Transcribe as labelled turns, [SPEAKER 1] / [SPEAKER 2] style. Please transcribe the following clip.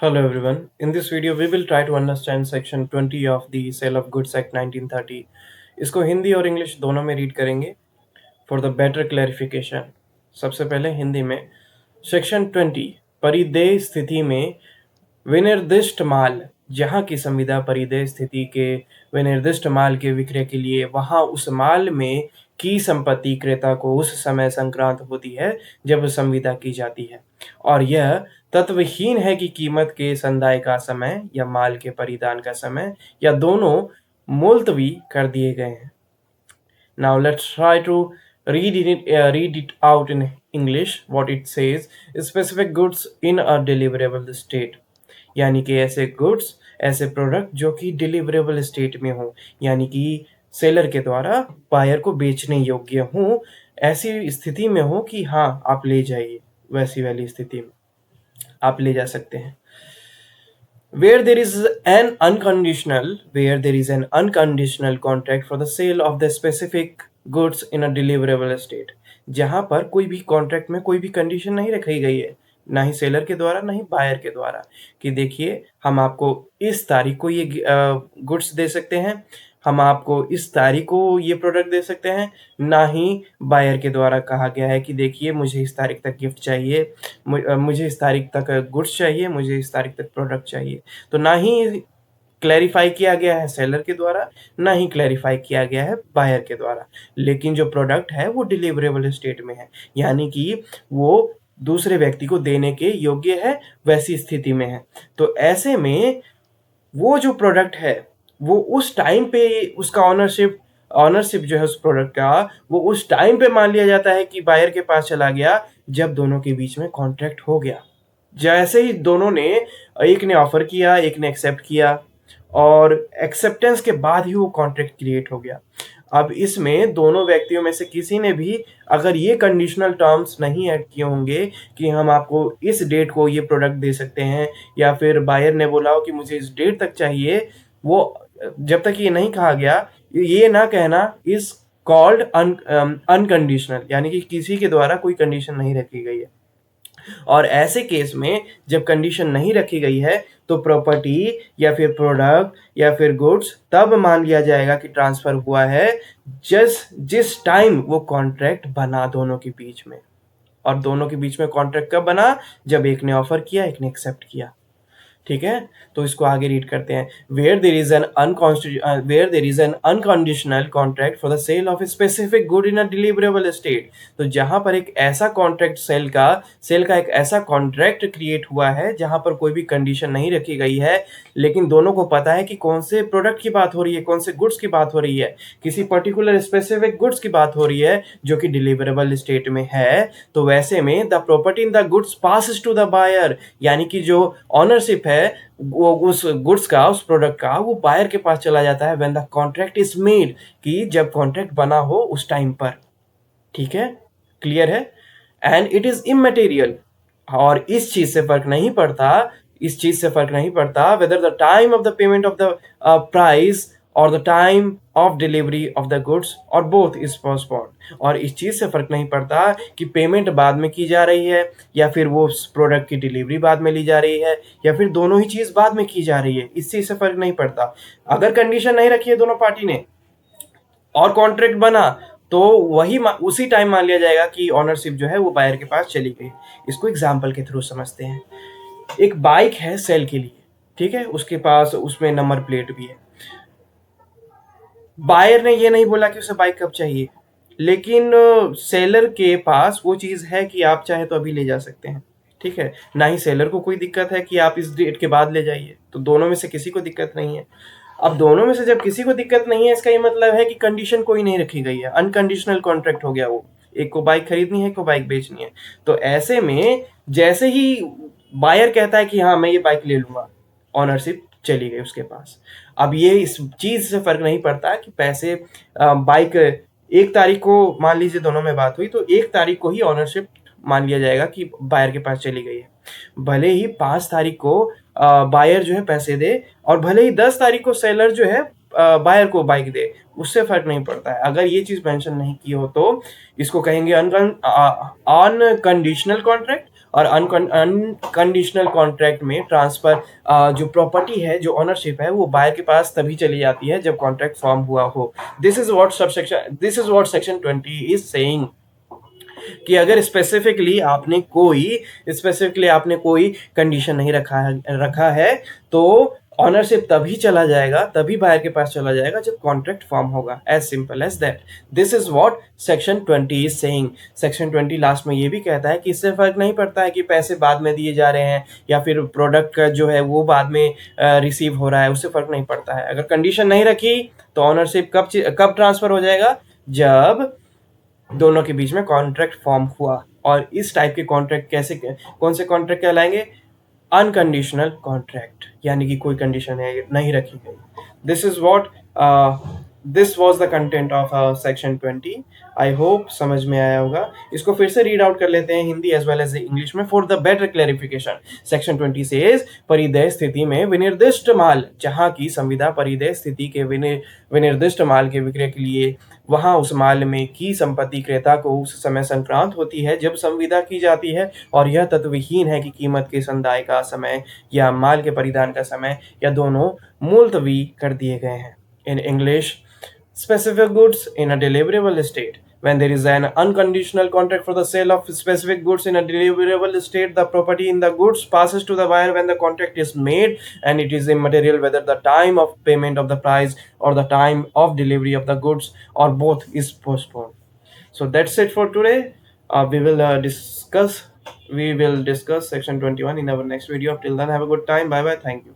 [SPEAKER 1] Hello everyone. In this video, we will try to understand section 20 of the Sale of Goods Act 1930. इसको हिंदी और English दोनों में read करेंगे for the better clarification. सबसे पहले हिंदी में सेक्शन 20 परिदेय स्थिति में विनिर्दिष्ट माल, जहाँ की संविदा परिदेय स्थिति के विनिर्दिष्ट माल के विक्रय के लिए वहाँ उस माल में की संपत्ति क्रेता को उस समय संक्रांत होती है जब संविदा की जाती है, और यह तत्वहीन है कि कीमत के संदाय का समय या माल के परिधान का समय या दोनों मुलतवी कर दिए गए हैं। Now let's try to read it out in English. What it says: specific goods in a deliverable state, यानी कि ऐसे गुड्स, ऐसे प्रोडक्ट जो कि डिलीवरेबल स्टेट में हो, यानी कि सेलर के द्वारा बायर को बेचने योग्य हो, ऐसी स्थिति में हो कि हाँ आप ले जाइए, वैसी वाली स्थिति में आप ले जा सकते हैं। Where there is an unconditional contract for the sale of the specific goods in a deliverable state, जहां पर कोई भी कॉन्ट्रैक्ट में कोई भी कंडीशन नहीं रखी गई है, ना ही सेलर के द्वारा ना ही बायर के द्वारा, कि देखिए हम आपको इस तारीख को ये गुड्स दे सकते हैं, हम आपको इस तारीख को ये प्रोडक्ट दे सकते हैं, ना ही बायर के द्वारा कहा गया है कि देखिए मुझे इस तारीख तक गिफ्ट चाहिए, मुझे इस तारीख तक गुड्स चाहिए, मुझे इस तारीख तक प्रोडक्ट चाहिए। तो ना ही क्लैरिफाई किया गया है सेलर के द्वारा, ना ही क्लैरिफाई किया गया है बायर के द्वारा, लेकिन जो प्रोडक्ट है वो डिलीवरेबल स्टेट में है, यानी कि वो दूसरे व्यक्ति को देने के योग्य है, वैसी स्थिति में है। तो ऐसे में वो जो प्रोडक्ट है वो उस टाइम पे उसका ऑनरशिप जो है उस प्रोडक्ट का, वो उस टाइम पे मान लिया जाता है कि बायर के पास चला गया जब दोनों के बीच में कॉन्ट्रैक्ट हो गया। जैसे ही दोनों ने, एक ने ऑफर किया, एक ने एक्सेप्ट किया, और एक्सेप्टेंस के बाद ही वो कॉन्ट्रैक्ट क्रिएट हो गया। अब इसमें दोनों व्यक्तियों में से किसी ने भी अगर ये कंडीशनल टर्म्स नहीं ऐड किए होंगे कि हम आपको इस डेट को ये प्रोडक्ट दे सकते हैं, या फिर बायर ने बोला हो कि मुझे इस डेट तक चाहिए, वो जब तक ये नहीं कहा गया, ये ना कहना इज कॉल्ड अनकंडीशनल, यानी कि किसी के द्वारा कोई कंडीशन नहीं रखी गई है। और ऐसे केस में जब कंडीशन नहीं रखी गई है तो प्रॉपर्टी या फिर प्रोडक्ट या फिर गुड्स तब मान लिया जाएगा कि ट्रांसफर हुआ है जिस टाइम वो कॉन्ट्रैक्ट बना दोनों के बीच में। और दोनों के बीच में कॉन्ट्रैक्ट कब बना? जब एक ने ऑफर किया, एक ने एक्सेप्ट किया। ठीक है, तो इसको आगे रीड करते हैं। Where there is an unconditional contract for the sale of a specific good in a deliverable state, तो जहां पर एक ऐसा कॉन्ट्रैक्ट सेल का एक ऐसा कॉन्ट्रैक्ट क्रिएट हुआ है जहां पर कोई भी कंडीशन नहीं रखी गई है, लेकिन दोनों को पता है कि कौन से प्रोडक्ट की बात हो रही है, कौन से गुड्स की बात हो रही है, किसी पर्टिकुलर स्पेसिफिक गुड्स की बात हो रही है जो कि डिलीवरेबल स्टेट में है। तो वैसे में the property in the goods passes to the buyer, यानी कि जो ऑनरशिप है वो उस गुड्स का, उस प्रोडक्ट का, वो बायर के पास चला जाता है when the contract is made, कि जब कॉन्ट्रैक्ट बना हो उस टाइम पर। ठीक है, क्लियर है? एंड इट इज इमटेरियल, और इस चीज से फर्क नहीं पड़ता, whether the time of the payment of the price और the time of delivery of the goods और बोथ इज पोस्टपोन्ड। और इस चीज से फर्क नहीं पड़ता कि पेमेंट बाद में की जा रही है या फिर वो प्रोडक्ट की डिलीवरी बाद में ली जा रही है या फिर दोनों ही चीज बाद में की जा रही है, इस चीज से फर्क नहीं पड़ता। अगर कंडीशन नहीं रखी है दोनों पार्टी ने और कॉन्ट्रैक्ट बना, तो वही उसी टाइम मान लिया जाएगा कि ऑनरशिप जो है वो बायर के पास चली गई। इसको एग्जाम्पल के थ्रू समझते हैं। एक बाइक है सेल के लिए, ठीक है, उसके पास उसमें नंबर प्लेट भी है। बायर ने ये नहीं बोला कि उसे बाइक कब चाहिए, लेकिन सेलर के पास वो चीज़ है कि आप चाहे तो अभी ले जा सकते हैं। ठीक है, ना ही सेलर को कोई दिक्कत है कि आप इस डेट के बाद ले जाइए, तो दोनों में से किसी को दिक्कत नहीं है। अब दोनों में से जब किसी को दिक्कत नहीं है, इसका ये मतलब है कि कंडीशन कोई नहीं रखी गई है, अनकंडीशनल कॉन्ट्रैक्ट हो गया वो। एक को बाइक खरीदनी है, एक को बाइक बेचनी है। तो ऐसे में जैसे ही बायर कहता है कि हाँ मैं ये बाइक ले लूंगा, ऑनरशिप चली गई उसके पास। अब ये इस चीज से फर्क नहीं पड़ता कि पैसे बाइक एक तारीख को, मान लीजिए दोनों में बात हुई, तो एक तारीख को ही ऑनरशिप मान लिया जाएगा कि बायर के पास चली गई है। भले ही 5 तारीख को बायर जो है पैसे दे, और भले ही 10 तारीख को सेलर जो है बायर को बाइक दे, उससे फर्क नहीं पड़ता है। अगर ये चीज मेंशन नहीं की हो तो इसको कहेंगे अनकंडीशनल कॉन्ट्रैक्ट, और अनकंडीशनल कॉन्ट्रैक्ट में ट्रांसफर जो प्रॉपर्टी है, जो ओनरशिप है, वो बायर के पास तभी चली जाती है जब कॉन्ट्रैक्ट फॉर्म हुआ हो। This is what section 20 is saying कि अगर स्पेसिफिकली आपने कोई कंडीशन नहीं रखा है तो ऑनरशिप तभी बायर के पास चला जाएगा जब कॉन्ट्रैक्ट फॉर्म होगा। As simple as that. This is what section 20 is saying. Section 20 last में ये भी कहता है कि इससे फर्क नहीं पड़ता है कि पैसे बाद में दिए जा रहे हैं या फिर प्रोडक्ट का जो है वो बाद में रिसीव हो रहा है, उससे फर्क नहीं पड़ता है। अगर कंडीशन नहीं रखी तो ऑनरशिप कब ट्रांसफर हो जाएगा? जब दोनों के बीच में कॉन्ट्रैक्ट फॉर्म हुआ। और इस टाइप के कॉन्ट्रैक्ट कौन से कॉन्ट्रैक्ट कहलाएंगे? अनकंडीशनल कॉन्ट्रैक्ट, यानी कि कोई कंडीशन नहीं रखी गई। This was the content of section 20। I hope समझ में आया होगा। इसको फिर से रीड आउट कर लेते हैं Hindi as well as English में for the better clarification. Section 20 says परिदेय स्थिति में विनिर्दिष्ट माल, जहां की संविदा परिदेय स्थिति के विनिर्दिष्ट माल के विक्रय के लिए वहां उस माल में की संपत्ति क्रेता को उस समय संक्रांत होती है जब संविदा की जाती है, और यह तत्वहीन है कि कीमत के संदाय का समय या माल के परिधान का समय या दोनों मुलतवी कर दिए गए हैं। In English, specific goods in a deliverable state. When there is an unconditional contract for the sale of specific goods in a deliverable state, the property in the goods passes to the buyer when the contract is made, and it is immaterial whether the time of payment of the price or the time of delivery of the goods or both is postponed. So that's it for today. We will discuss section 21 in our next video. Till then, have a good time. Bye bye. Thank you.